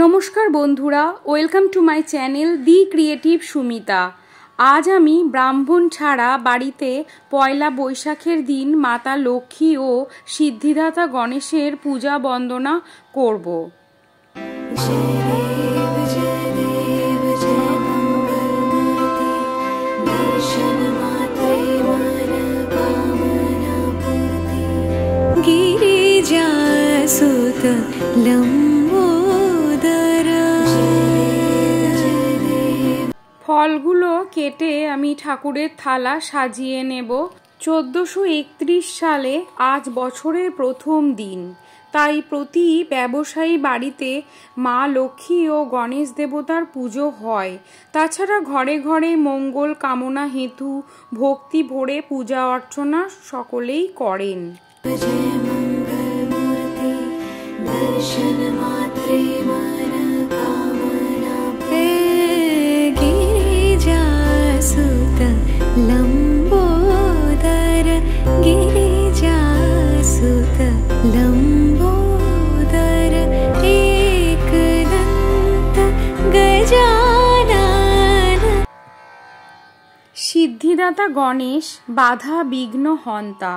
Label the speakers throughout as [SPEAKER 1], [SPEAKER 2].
[SPEAKER 1] নমস্কার বন্ধুরা, welcome to my channel the creative Sumita. আজ আমি ব্রাহ্মণ ছাড়া বাড়িতে পয়লা বৈশাখের দিন মাতা লক্ষ্মী ও সিদ্ধিদাতা গণেশের পূজা বন্দনা করব। ফলগুলো কেটে আমি ঠাকুরের থালা সাজিয়ে নেব। 1431 সালে আজ বছরের প্রথম দিন, তাই প্রতি ব্যবসায়ী বাড়িতে মা লক্ষ্মী ও গণেশ দেবতার পুজো হয়। তাছাড়া ঘরে ঘরে মঙ্গল কামনা হেতু ভক্তি ভরে পূজা অর্চনা সকলেই করেন।
[SPEAKER 2] लंबोदर गिरिजासुत लंबोदर एकदंत गजानन।
[SPEAKER 1] সিদ্ধিদাতা গণেশ বাধা বিঘ্ন হন্তা।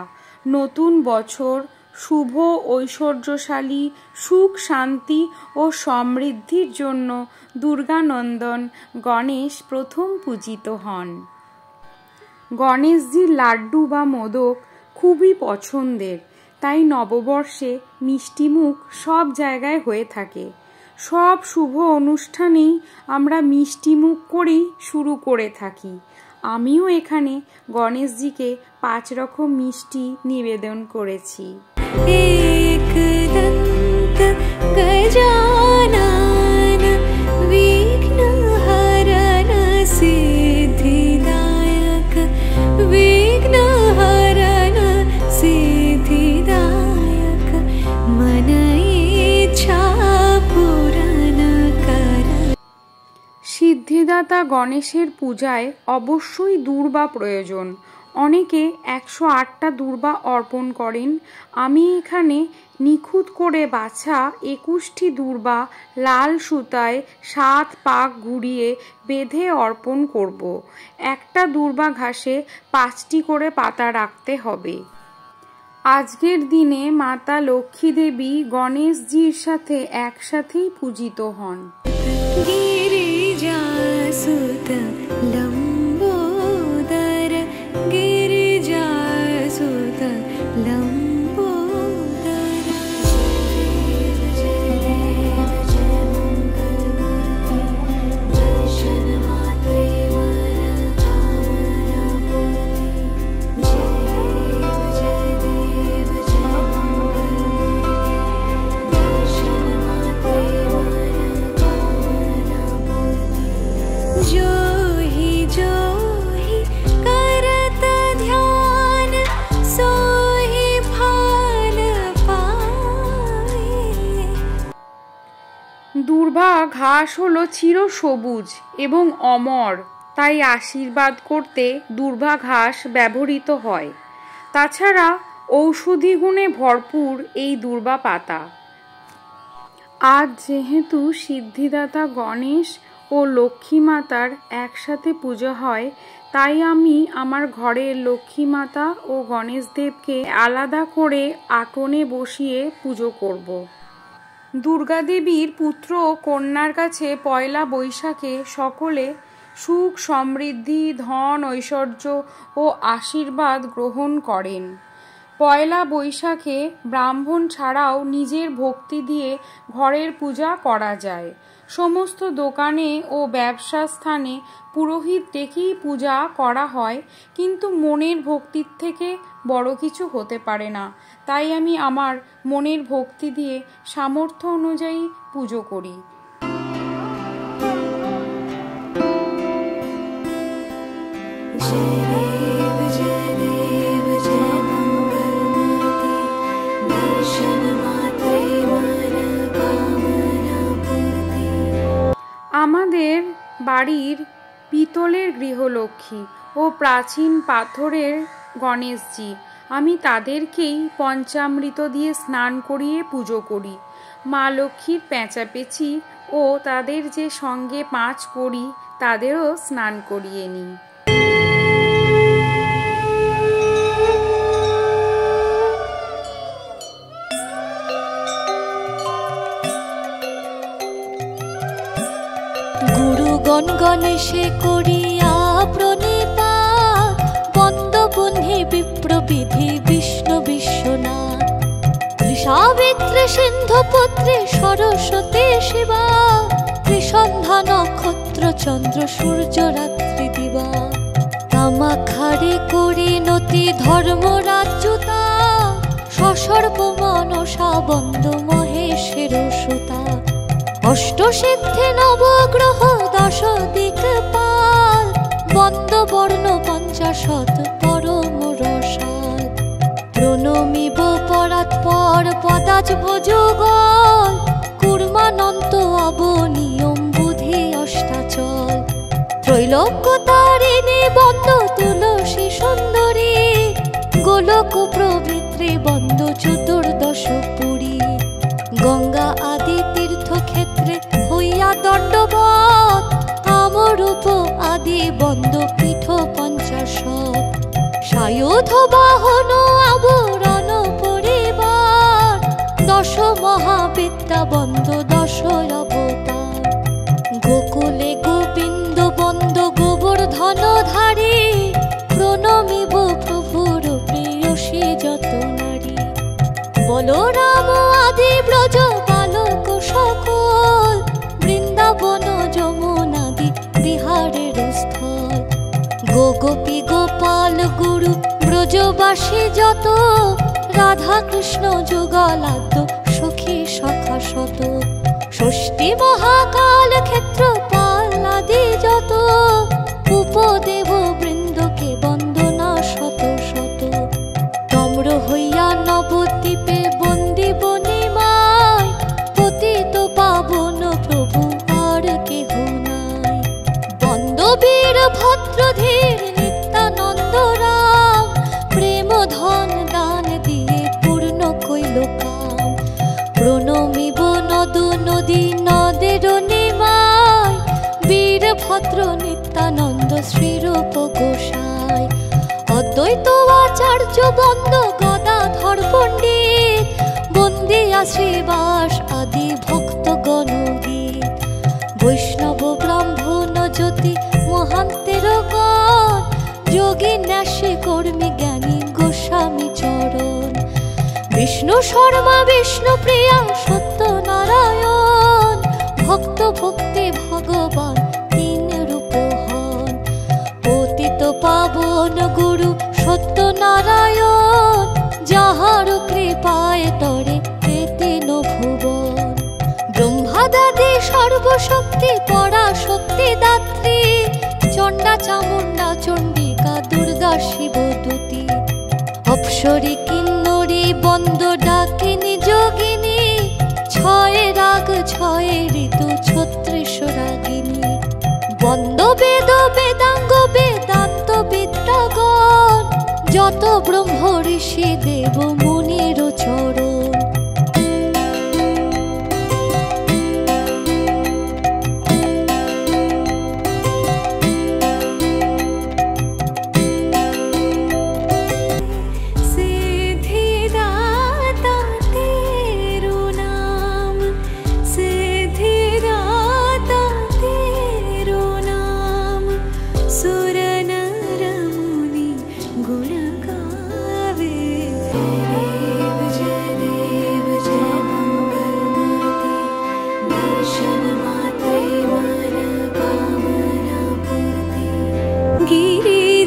[SPEAKER 1] নতুন বছর শুভ ঐশ্বর্যশালী সুখ শান্তি ও সমৃদ্ধির জন্য দুর্গানন্দন গণেশ প্রথম পূজিত হন। গণেশজির লাড্ডু বা মোদক খুবই পছন্দের, তাই নববর্ষে মিষ্টিমুখ সব জায়গায় হয়ে থাকে। সব শুভ অনুষ্ঠানেই আমরা মিষ্টিমুখ করেই শুরু করে থাকি। আমিও এখানে গণেশজিকে 5 রকম মিষ্টি নিবেদন করেছি।
[SPEAKER 2] एकदंत गजानन विघ्नहरन सिद्धिदायक विघ्नहरन सिद्धिदायक मन इच्छा पूर्ण कर।
[SPEAKER 1] সিদ্ধিদাতা গণেশের পূজায় অবশ্যই দূর্বা প্রয়োজন। অনেকে 108টা দূর্বা অর্পণ করেন। আমি এখানে নিখুঁত করে বাছা 21টি দূর্বা লাল সুতায় 7 পাক ঘুরিয়ে বেঁধে অর্পণ করব। একটা দূর্বা ঘাসে 5টি করে পাতা রাখতে হবে। আজকের দিনে মাতা লক্ষ্মী দেবী গণেশজির সাথে একসাথেই পূজিত হন।
[SPEAKER 2] गिरिजासुत लंबोदर गिरिजासुत लंबोदर दर्शन मात्रे मन कामना पूर्ति। जय देव जय मंगल दर्शन मात्रे मन कामना पूर्ति। जो ही करत ध्यान सो ही फल पाए।
[SPEAKER 1] দূর্বা ঘাস হলো চির সবুজ এবং অমর, তাই আশীর্বাদ করতে দূর্বা ঘাস ব্যবহৃত হয়। তাছাড়া ঔষধি গুণে ভরপুর এই দূর্বা পাতা। আজ যেহেতু সিদ্ধিদাতা গণেশ ও লক্ষ্মী মাতার একসাথে পুজো হয়, তাই আমি আমার ঘরের লক্ষ্মী মাতা ও গণেশ দেবকে আলাদা করে আটনে বসিয়ে পুজো করব। দুর্গা দেবীর পুত্র ও কন্যার কাছে পয়লা বৈশাখে সকলে সুখ সমৃদ্ধি ধন ঐশ্বর্য ও আশীর্বাদ গ্রহণ করেন। পয়লা বৈশাখে ব্রাহ্মণ ছাড়াও নিজের ভক্তি দিয়ে ঘরের পূজা করা যায়। সমস্ত দোকানে ও ব্যবসা স্থানে পুরোহিত ডেকেই পূজা করা হয়, কিন্তু মনের ভক্তির থেকে বড় কিছু হতে পারে না। তাই আমি আমার মনের ভক্তি দিয়ে সামর্থ্য অনুযায়ী পুজো করি। আমাদের বাড়ির পিতলের গৃহলক্ষ্মী ও প্রাচীন পাথরের গণেশজি, আমি তাদেরকেই পঞ্চামৃত দিয়ে স্নান করিয়ে পুজো করি। মা লক্ষ্মীর পেঁচাপেচি ও তাদের যে সঙ্গে 5 করি তাদেরও স্নান করিয়ে নিই।
[SPEAKER 2] গুরুগণ গণেশে করিয়া প্রণীতা, বন্দবন্ধে বিপ্রবিধি বিষ্ণু বিশ্বনাথ, সাবিত্রী সিন্ধুপুত্রী সরস্বতী শিবা, ত্রিসন্ধ্যা নক্ষত্র চন্দ্র সূর্য রাত্রি দিবা, কামাখারে করি নতি ধর্মরাজ্যতা, সসর্ব মনসা বন্দ মহেশের সুতা, অষ্টসিদ্ধি নবগ্রহ 10 দিকপাল, বন্দ বর্ণ 50 পরম রসাল, প্রণমিব পরাৎপর পদাজব যুগল, কুর্মানন্ত অবনিয়ম বুধি অষ্টাচল, ত্রৈলোক্য তারিণী বন্দ তুলসী সুন্দরী, গোলক প্রভৃত্রী বন্দ 14 পুরী, গঙ্গা আদি তীর্থক্ষেত্রে হইয়া দণ্ডবৎ, আমরূপ আদি বন্দ পীঠ 50, সায়ুধ বাহন আবরণ পরিবার, 10 মহাবিদ্যা বন্দ 10 অবতার, গোকুলে গোবিন্দ বন্দ গোবর্ধনধারী, প্রণমিব প্রভুর প্রেয়সী যত নারী, বলরাম আদি ব্রজ বালক সকল, বৃন্দাবন যমুনাদি বিহারের স্থল, গোপী গোপাল গুরু ব্রজবাসী যত, রাধা কৃষ্ণ যুগলাদ্য সখী সখা শত, ষষ্ঠী মহাকাল ক্ষেত্র পাল্লাদি যত, উপদেব বৃন্দকে বন্দনা শত শত, নম্র হইয়া নবদ্বীপে বন্দি বনিমায়, পতিত পাবন প্রভু আর কেহ নাই, বন্দবীর ভদ্রধীর নিত্যানন্দ রাম, প্রেম ধন দান দিয়ে পূর্ণ কইল কাম, প্রণমিব নদ নদী নদের নিমায়, বীর ভদ্র নিত্যানন্দ শ্রীরূপ গোসাই, অদ্বৈত আচার্য বন্দ গদাধর পণ্ডিত, বন্দিয়া শ্রীবাস আদি ভক্তগণ গীত, বৈষ্ণব ব্রাহ্মণ জ্যোতি মহান্তের গণ, যোগী ন্যাসী কর্মী জ্ঞানী গোস্বামী চরণ, বিষ্ণু শর্মা বিষ্ণু প্রিয়া সত্যনারায়ণ, ভক্ত ভক্তি ভগবান 3 রূপ হন, পতিত পাবন গুরু সত্যনারায়ণ, যাহার কৃপায় তরে তেন ভুবন, ব্রহ্মাদাদি সর্বশক্তি পরাশক্তি দাত্রী, চণ্ডা চামুণ্ডা চণ্ডিকা দুর্গা শিব দূতী, অপ্সরী কিন্নরী বন্দ ডাকিনী যোগিনী, 6 রাগ 6 ঋতু 36 রাগিনী, বন্দ বেদ বেদাঙ্গ বেদান্ত বিদ্যাগণ, যত ব্রহ্ম ঋষি দেব মুনির চরণ,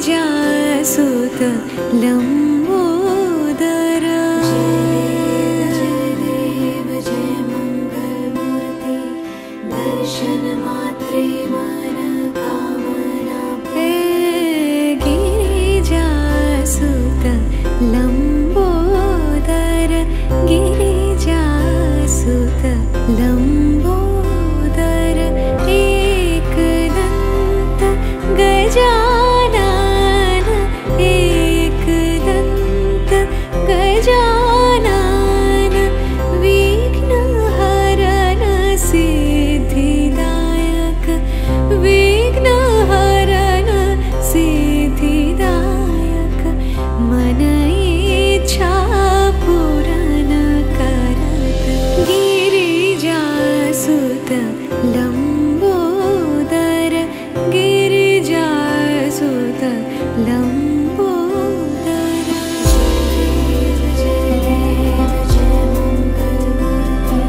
[SPEAKER 2] गिरिजासुत लंबोदर, देव जय मंगलमूर्ति, दर्शन मात्रे मन कामना, गिरिजासुत लंबोदर, गिरिजासुत लंबोदर, एकदंत गजानन, एकदंत गजानन, विघ्नहर लम्बोदर गिरिजासुत लम्बोदर जय देव जय मंगलमूर्ति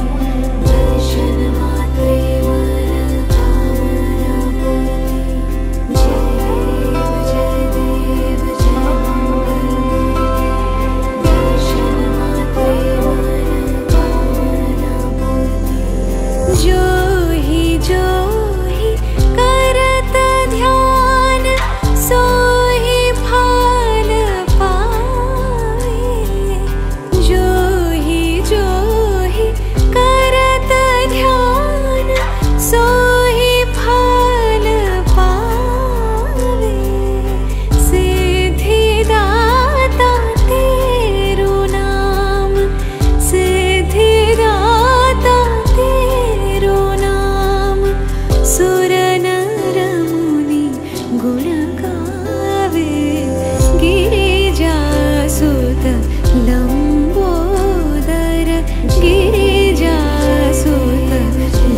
[SPEAKER 2] दर्शन मात्रे मन कामना पूर्ति जय देव जय मंगलमूर्ति दर्शन मात्रे मन कामना पूर्ति जो ही करत ध्यान सोहि फल पाए जो ही करत ध्यान सोहि फल पावे सिद्धिदाता तेरो नाम सिद्धिदाता तेरो नाम सुर नर मुनि गुण गावे गिरिजासुत लम्बोदर गिरिजासुत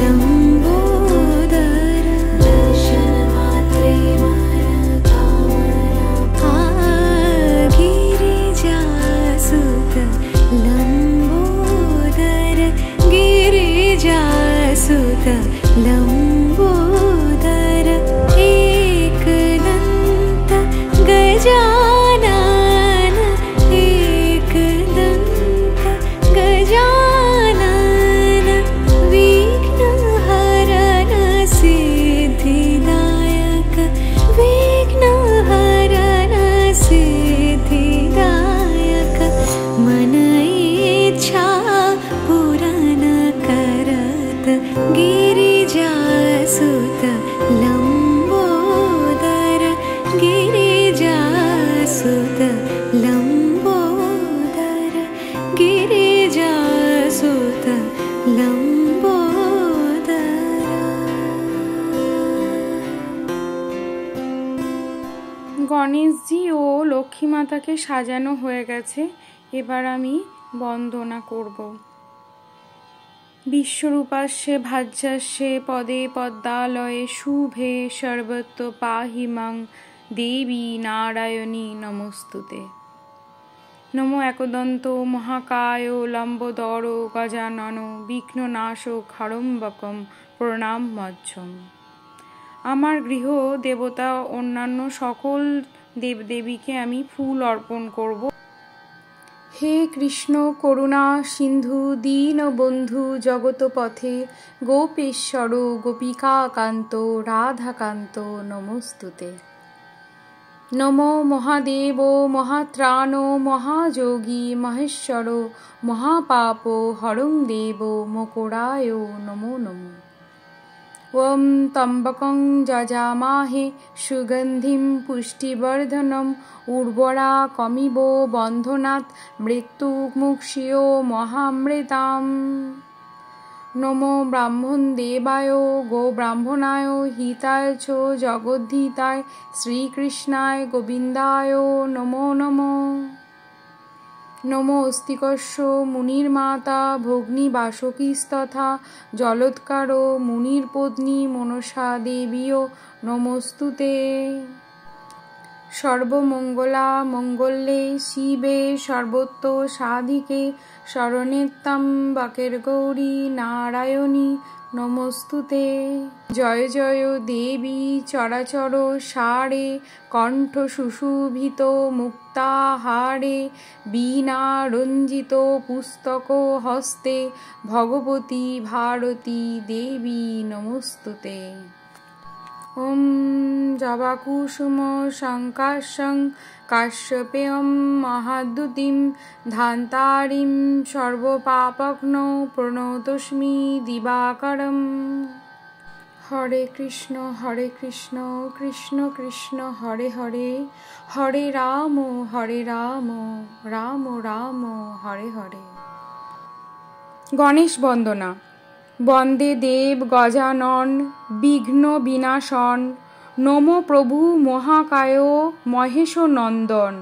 [SPEAKER 2] लम्बोदर दर्शन मात्रे मन कामना गिरिजासुत लम्बोदर गिरिजासुत लम्बोदर एकदन्त गजानन एकदन्त गजानन विघ्नहरन सिद्धिदायक विघ्नहरन सिद्धिदायक मन इच्छा पूरन करत गिरिजासुत लम्बोदर गिरिजासुत लम्बोदर गिरिजासुत लम्बोदर।
[SPEAKER 1] গণেশজি ও লক্ষ্মী মাতাকে সাজানো হয়ে গেছে। এবার আমি বন্দনা করব। বিশ্বরূপাস্যে ভাজ্যাস্যে পদে পদ্মালয়ে শুভে সর্বত্র পাহি মাং দেবী নারায়ণী নমস্তুতে। নমো একদন্ত মহাকায় লম্বোদর গজানন বিঘ্ননাশক হরম্বকম প্রণাম মজ্জম। আমার গৃহ দেবতা অন্যান্য সকল দেবদেবীকে আমি ফুল অর্পণ করব। হে কৃষ্ণ করুণা সিন্ধু দীনবন্ধু জগৎপথে গোপেশ্বর গোপিকাকান্ত রাধাকান্ত নমস্তুতে। নমো মহাদেব মহাত্রাণ মহাযোগী মহেশ্বর মহাপাপ হরং দেব মকরায় নমো নমো। ওম ত্র্যম্বকং যজামহে সুগন্ধিম পুষ্টিবর্ধনম উর্বরাকমিব বন্ধনাৎ মৃত্যুমুক্ষীয় মহামৃতাম। নমো ব্রাহ্মণ দেবায় গো ব্রাহ্মণায় হিতায় চ জগদ্ধিতায় শ্রীকৃষ্ণায় গোবিন্দায় নমো নমো। নমো অস্তিকস্য মুনির মাতা ভগ্নী বাসকীস্তথা জলোৎকার মুনির পত্নী মনসা দেবীয় নমস্তুতে। সর্বমঙ্গলা মঙ্গলে শিবে সর্বত্র সাধিকে শরণেত্যাম্বকের গৌরী নারায়ণী নমস্তুতে। জয় জয় দেবী চরাচর সারে কণ্ঠ সুশোভিত মুক্তাহারে বীণা রঞ্জিত পুস্তক হস্তে ভগবতী ভারতী দেবী নমস্তুতে। ওম জবাকুসুম শঙ্কাশং কাশ্যপেয়ম মহাদ্যুতিম ধান্তারিম সর্বপাপঘ্ন প্রণতস্মি দিবাকরম। হরে কৃষ্ণ কৃষ্ণ কৃষ্ণ হরে হরে হরে রাম রাম রাম হরে হরে। গণেশ বন্দনা। বন্দে দেব গজানন বিঘ্ন বিনাশন নমো প্রভু মহাকায় মহেশ নন্দন।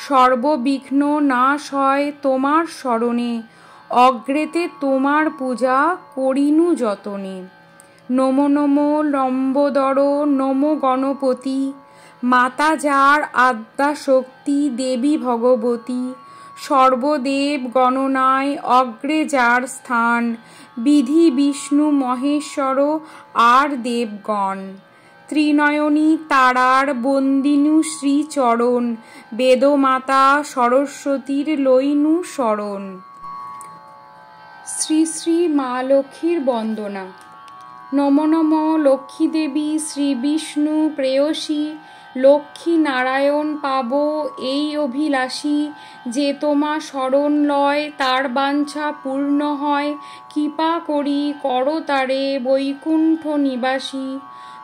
[SPEAKER 1] সর্ববিঘ্ন নাশ হয় তোমার স্মরণে অগ্রেতে তোমার পূজা করিনু যতনে। নমো নমো লম্বোদর নমো গণপতি, মাতা যার আদ্যা শক্তি দেবী ভগবতী, সর্বদেব গণনায় অগ্রে যার স্থান, বিধি বিষ্ণু মহেশ্বর আর দেবগণ। ত্রিনয়নী তারার বন্দিনু শ্রীচরণ, বেদমাতা সরস্বতীর লইনু শরণ। শ্রী শ্রী মা লক্ষ্মীর বন্দনা। নমো নমো লক্ষ্মী দেবী শ্রী বিষ্ণু প্রেয়সী, লক্ষ্মী নারায়ণ পাব এই অভিলাষী, যে তোমা শরণ লয় তার বাঞ্ছা পূর্ণ হয়, কৃপা করি করো তারে বৈকুণ্ঠ নিবাসী।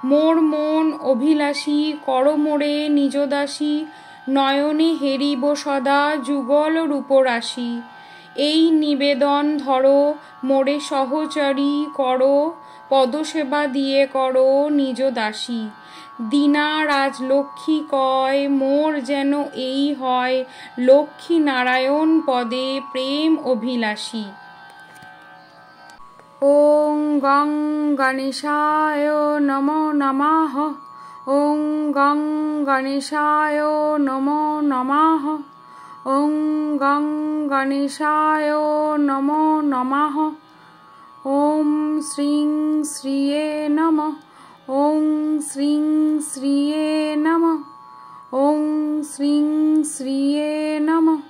[SPEAKER 1] মোর মন অভিলাষী করো মোরে নিজদাসী, নয়নে হেরিব সদা যুগল রূপরাশি। এই নিবেদন ধরো মোরে সহচারী করো, পদসেবা দিয়ে করো নিজ দাসী। দীনা রাজলক্ষ্মী কয় মোর যেন এই হয়, লক্ষ্মী নারায়ণ পদে প্রেম অভিলাষী। ওং গং গণেশায় নমো নমঃ, ওং গং গণেশায় নমো নমঃ, ওং গং গণেশায় নমো নমঃ। ওম শ্রীং শ্রিয়ে নমঃ, ওং শ্রীং শ্রিয়ে নমঃ, ওং শ্রীং শ্রিয়ে নমঃ।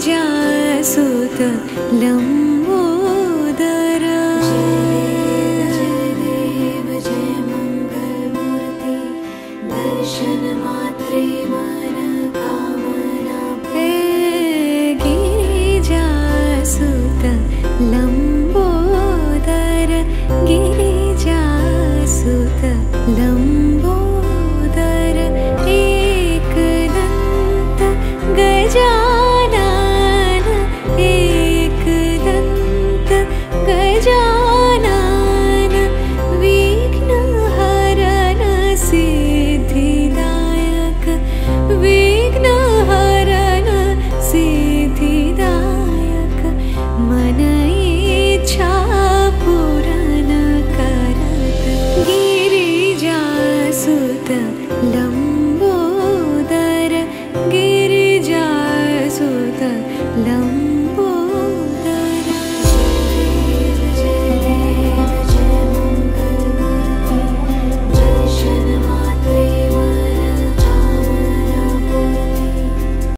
[SPEAKER 2] गिरिजासुत लंबोदर, जय मंगलमूर्ति, दर्शन मात्रे मन कामना। गिरिजासुत लंबोदर, गिरिजासुत लंबोदर, एकदंत गजानन, एकदंत गजानन, विघ्नहरन सिद्धिदायक, विघ्नहरन सिद्धिदायक, मन इच्छा पूर्ण करत, गिरिजासुत लंबोदर।